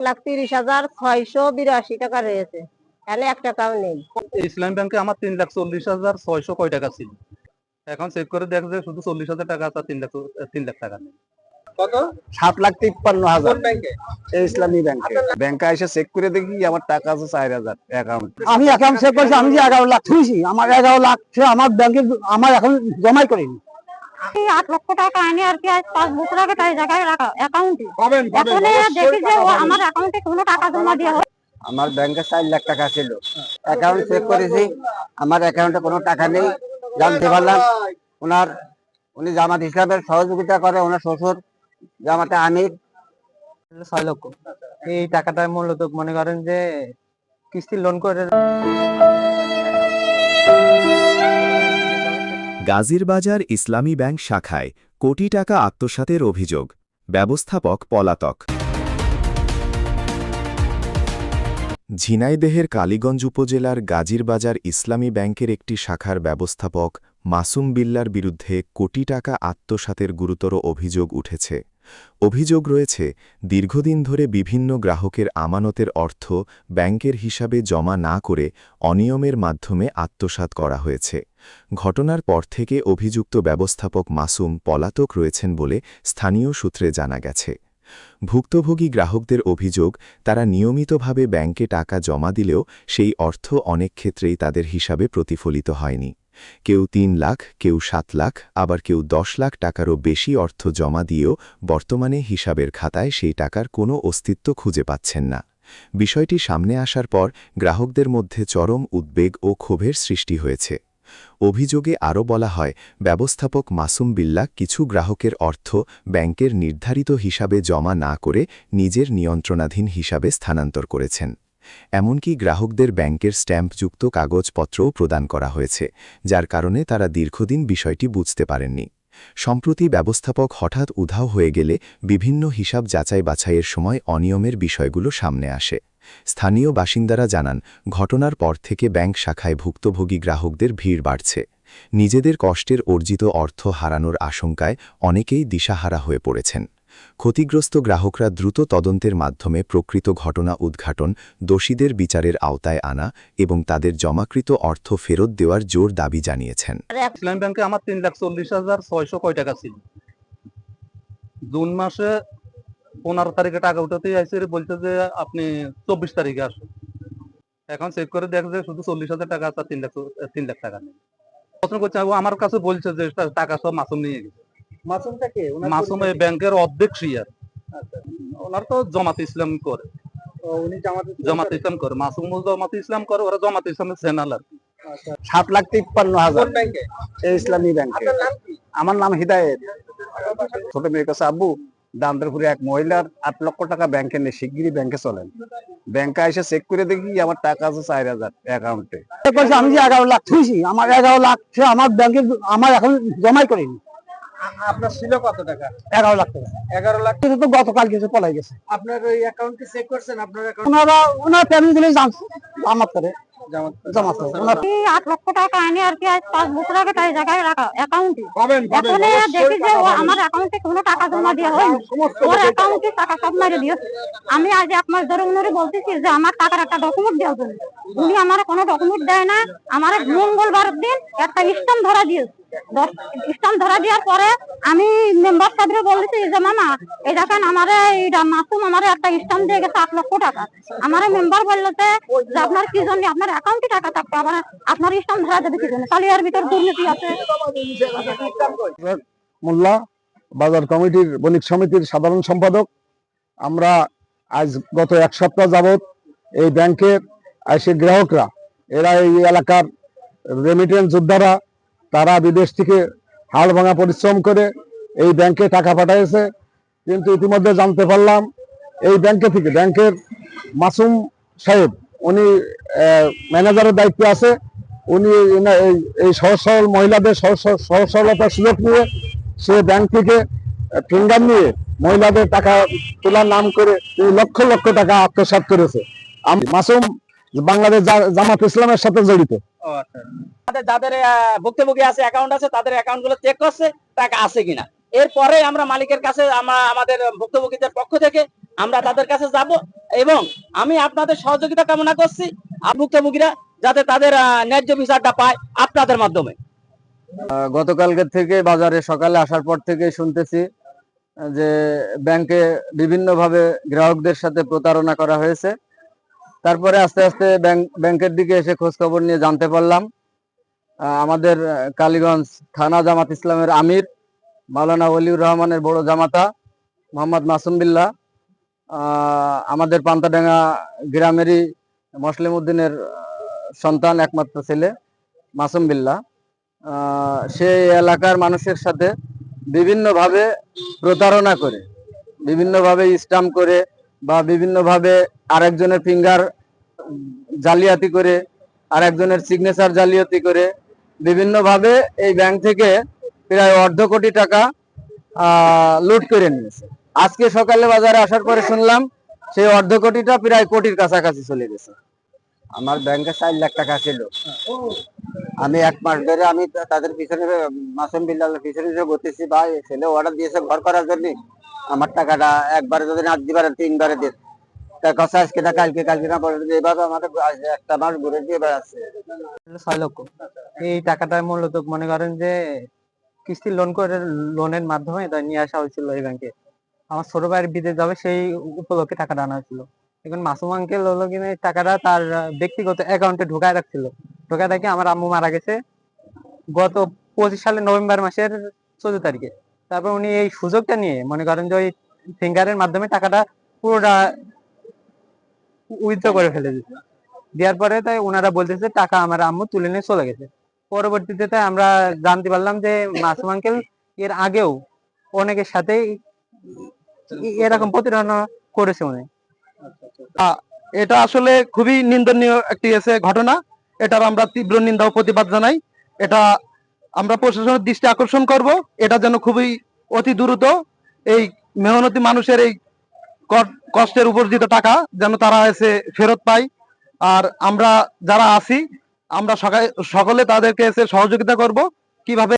1,30,682 টাকা রয়েছে, তাহলে 1 টাকাও নেই। ইসলামী ব্যাংকে আমার 3,40,600 কয় টাকা ছিল, এখন চেক করে দেখ যে শুধু 40,000 টাকা আছে, 3 লাখ টাকা নেই। কত? 7,53,000। কোন ব্যাংকে? ইসলামী ব্যাংকে। ব্যাংকে এসে চেক করে দেখি আমার টাকা আছে 4,000 অ্যাকাউন্ট। আমি অ্যাকাউন্ট চেক করেছি, আমি যে 11 লাখ থুইছি, আমার 11 লাখ আমার ব্যাংকে আমার এখন জমাই করিনি। 8 লক্ষ টাকা আনি আর কি আজ 5 বছর আগে তাই জায়গায় রাখা অ্যাকাউন্টে। পাবেন এখন দেখি যে আমার অ্যাকাউন্টে কোনো টাকা জমা দেওয়া হয়। আমার ব্যাংকে 4 লাখ টাকা ছিল, অ্যাকাউন্ট চেক করেছি, আমার অ্যাকাউন্টে কোনো টাকা নেই। জানতে পারলাম উনি জামাত ইসলামের সহযোগিতা করে, ওনার শ্বশুর জামাতে আমির। 6 লক্ষ। এই টাকাটা মূলত মনে করেন যে কিস্তির লোন করে। গাজীরবাজার ইসলামী ব্যাংক শাখায় কোটি টাকা আত্মসাতের অভিযোগ, ব্যবস্থাপক পলাতক। ঝিনাইদহের কালীগঞ্জ উপজেলার গাজীরবাজার ইসলামী ব্যাংকের একটি শাখার ব্যবস্থাপক মাসুম বিল্লার বিরুদ্ধে কোটি টাকা আত্মসাতের গুরুতর অভিযোগ উঠেছে। অভিযোগ রয়েছে, দীর্ঘদিন ধরে বিভিন্ন গ্রাহকের আমানতের অর্থ ব্যাংকের হিসাবে জমা না করে অনিয়মের মাধ্যমে আত্মসাৎ করা হয়েছে। ঘটনার পর থেকে অভিযুক্ত ব্যবস্থাপক মাসুম পলাতক রয়েছেন বলে স্থানীয় সূত্রে জানা গেছে। ভুক্তভোগী গ্রাহকদের অভিযোগ, তারা নিয়মিতভাবে ব্যাংকে টাকা জমা দিলেও সেই অর্থ অনেক ক্ষেত্রেই তাদের হিসাবে প্রতিফলিত হয়নি। কেউ 3 লাখ, কেউ 7 লাখ, আবার কেউ 10 লাখ টাকারও বেশি অর্থ জমা দিয়েও বর্তমানে হিসাবের খাতায় সেই টাকার কোনো অস্তিত্ব খুঁজে পাচ্ছেন না। বিষয়টি সামনে আসার পর গ্রাহকদের মধ্যে চরম উদ্বেগ ও ক্ষোভের সৃষ্টি হয়েছে। অভিযোগে আরও বলা হয়, ব্যবস্থাপক মাসুম বিল্লাহ কিছু গ্রাহকের অর্থ ব্যাংকের নির্ধারিত হিসাবে জমা না করে নিজের নিয়ন্ত্রণাধীন হিসাবে স্থানান্তর করেছেন। এমনকি গ্রাহকদের ব্যাংকের স্ট্যাম্পযুক্ত কাগজপত্রও প্রদান করা হয়েছে, যার কারণে তারা দীর্ঘদিন বিষয়টি বুঝতে পারেননি। সম্প্রতি ব্যবস্থাপক হঠাৎ উধাও হয়ে গেলে বিভিন্ন হিসাব যাচাই বাছাইয়ের সময় অনিয়মের বিষয়গুলো সামনে আসে। স্থানীয় বাসিন্দারা জানান, ঘটনার পর থেকে ব্যাংক শাখায় ভুক্তভোগী গ্রাহকদের ভিড় বাড়ছে। নিজেদের কষ্টের অর্জিত অর্থ হারানোর আশঙ্কায় অনেকেই দিশাহারা হয়ে পড়েছেন। ক্ষতিগ্রস্ত গ্রাহকরা দ্রুত তদন্তের মাধ্যমে প্রকৃত ঘটনা উদ্ঘাটন, দোষীদের বিচারের আওতায় আনা এবং তাদের জমাকৃত অর্থ ফেরত দেওয়ার জোর দাবি জানিয়েছেন। ইসলামী ব্যাংকে আমার 3,40,600 কয় টাকা ছিল, জুন মাসে 15 তারিখে টাকা উঠাতে আইসে, বলছে যে আপনি 24 তারিখে আসুন। এখন চেক করে দেখ যে শুধু 40,000 টাকা আছে, 3 লাখ টাকা নেই। প্রশ্ন করছে, ও আমার কাছে বলছে যে টাকা সব মাসুম নিয়ে গেছে। মাসুমটা কে? মাসুম এই ব্যাংকের অর্ধেক শেয়ার, ওনার তো জামাতে ইসলাম করে। উনি জামাতে ইসলাম করে, মাসুম জামাতে ইসলাম করে, ওরা জামাতে ইসলামের চ্যানেল আর কি। 7,53,000। কোন ব্যাংকে? ইসলামী ব্যাংকে। আপনার নাম কি? আমার নাম হিদায়েত। ছোট মেয়ের কাছে, আব্বু দামদারপুরে এক মহিলার 8 লক্ষ টাকা ব্যাংকে নেই, শিগগিরই ব্যাংকে চলেন। ব্যাংকে এসে চেক করে দেখি আমার টাকা আছে 4,000 অ্যাকাউন্টে। আমি যে 11 লাখ থুইছি, আমার 11 লাখ আমার ব্যাংকে আমার এখন জমাই করিনি। আপনার ছিল কত টাকা? 11 লাখ টাকা। 11 লাখ। কিন্তু তো গতকাল গেছে, পলাই গেছে। আপনার ওই অ্যাকাউন্টে চেক করছেন? আপনার অ্যাকাউন্ট ওনার ফ্যামিলি দিলে জামাত করে। এই 8 লক্ষ টাকা আনি আর কি আজ 5 বছর আগে তাই জায়গায় রাখা অ্যাকাউন্টে। পাবেন এখন দেখি যে আমার অ্যাকাউন্টে কোনো টাকা জমা দেওয়া হয়নি, ওর অ্যাকাউন্টে টাকা সব মারে দিয়েছে। আমি আজ 1 মাস ধরে উনারে বলতেছি যে আমার টাকার একটা ডকুমেন্ট দেওয়ার জন্য, উনি আমার কোনো ডকুমেন্ট দেয় না। আমার মঙ্গলবার দিন একটা স্ট্যাম্প ধরা দিয়েছে। স্ট্যাম্প ধরা দেওয়ার পরে আমি মেম্বার সাহেবরে বলতেছি যে মামা এই দেখেন আমার এইটা মাসুম আমার একটা স্ট্যাম্প দিয়ে গেছে 8 লক্ষ টাকা। আমার মেম্বার বললতে যে আপনার কি জন্য আপনার অ্যাকাউন্টে টাকা থাকবে, আবার আপনার স্ট্যাম্প ধরা দেবে কি জন্য? তাহলে এর ভিতর দুর্নীতি আছে। মোল্লা, বাজার কমিটির বণিক সমিতির সাধারণ সম্পাদক। আমরা আজ গত 1 সপ্তাহ যাবৎ এই ব্যাংকের এসে গ্রাহকরা, এরা এই এলাকার রেমিটেন্স যোদ্ধারা, তারা বিদেশ থেকে হাড় ভাঙা পরিশ্রম করে এই ব্যাংকে টাকা পাঠাইছে। কিন্তু ইতিমধ্যে জানতে পারলাম এই ব্যাংকে থেকে, ব্যাংকের মাসুম সাহেব, উনি ম্যানেজারের দায়িত্বে আছে, উনি এই সহজ সরল মহিলাদের সহজ সরলতার সুযোগ নিয়ে সে ব্যাংক থেকে ফিঙ্গার নিয়ে মহিলাদের টাকা তোলার নাম করে লক্ষ লক্ষ টাকা আত্মসাৎ করেছে। মাসুম বাংলাদেশ জামাত ইসলামের সাথে জড়িত। যাদের ভুক্তভোগী আছে, অ্যাকাউন্ট আছে, তাদের অ্যাকাউন্ট গুলো চেক করছে টাকা আছে কিনা। এরপরে আমরা মালিকের কাছে আমাদের ভুক্তভোগীদের পক্ষ থেকে আমরা তাদের কাছে যাব এবং আমি আপনাদের সহযোগিতা কামনা করছি ভুক্তভোগীরা যাতে তাদের ন্যায্য বিচারটা পায় আপনাদের মাধ্যমে। গতকালকে থেকে বাজারে সকালে আসার পর থেকে শুনতেছি যে ব্যাংকে বিভিন্নভাবে গ্রাহকদের সাথে প্রতারণা করা হয়েছে। তারপরে আস্তে আস্তে ব্যাংকের দিকে এসে খোঁজ খবর নিয়ে জানতে পারলাম আমাদের কালীগঞ্জ থানা জামাত ইসলামের আমির মাওলানা ওলিউর রহমানের বড় জামাতা মোহাম্মদ মাসুম বিল্লাহ, আমাদের পান্তাডাঙ্গা গ্রামেরই মসলিম উদ্দিনের সন্তান একমাত্র ছেলে মাসুম বিল্লাহ, সেই এলাকার মানুষের সাথে বিভিন্নভাবে প্রতারণা করে, বিভিন্নভাবে স্ট্যাম্প করে বা বিভিন্নভাবে আরেকজনের ফিঙ্গার জালিয়াতি করে, আরেকজনের সিগনেচার জালিয়াতি করে বিভিন্নভাবে এই ব্যাংক থেকে প্রায় অর্ধ কোটি টাকা লুট করে নিয়েছে। আজকে সকালে বাজারে আসার পরে শুনলাম সেই অর্ধ কোটিটা প্রায় কোটির কাছাকাছি চলে গেছে। আমার ব্যাংকে 4 লাখ টাকা ছিল। আমি 1 মাস ধরে আমি তাদের পিছনে মাসুম বিল্লাহর পিছনে ঘুরতেছি। ভাই ছেলে অর্ডার দিয়েছে ঘর করার জন্য, আমার টাকাটা একবারে যদি না দিতে পারে 3 বারে দিন, তার কথা আজকে না কালকে, কালকে না পরে এইভাবে আমাদের 1 মাস ঘুরে দিয়ে বেড়াচ্ছে। 6 লক্ষ। এই টাকাটা মূলত মনে করেন যে কিস্তি লোন করে লোনের মাধ্যমে নিয়ে আসা হয়েছিল এই ব্যাংকে। আমার ছোট ভাইয়ের বিদেশ যাবে সেই উপলক্ষে টাকাটা আনা হয়েছিল। এখন মাসুম আঙ্কেল হলো কিনা টাকাটা তার ব্যক্তিগত অ্যাকাউন্টে ঢুকায় রাখছিল। ঢুকায় রাখে আমার আম্মু মারা গেছে গত 25 সালের নভেম্বর মাসের 14 তারিখে। তারপর উনি এই সুযোগটা নিয়ে মনে করেন যে ওই ফিঙ্গারের মাধ্যমে টাকাটা পুরোটা উইথড্র করে ফেলে দিচ্ছে। দেওয়ার পরে তাই ওনারা বলতেছে টাকা আমার আম্মু তুলে নিয়ে চলে গেছে। পরবর্তীতে তাই আমরা জানতে পারলাম যে মাসুম আঙ্কেল এর আগেও অনেকের সাথেই এরকম প্রতারণা করেছে উনি। এটা আসলে খুবই নিন্দনীয় একটি ঘটনা। এটার আমরা তীব্র নিন্দা ও প্রতিবাদ জানাই। এটা আমরা প্রশাসনের দৃষ্টি আকর্ষণ করব, এটা যেন খুবই অতি দ্রুত এই মেহনতি মানুষের এই কষ্টের উপার্জিত টাকা যেন তারা এসে ফেরত পায়। আর আমরা যারা আছি আমরা সকলে তাদেরকে এসে সহযোগিতা করব কিভাবে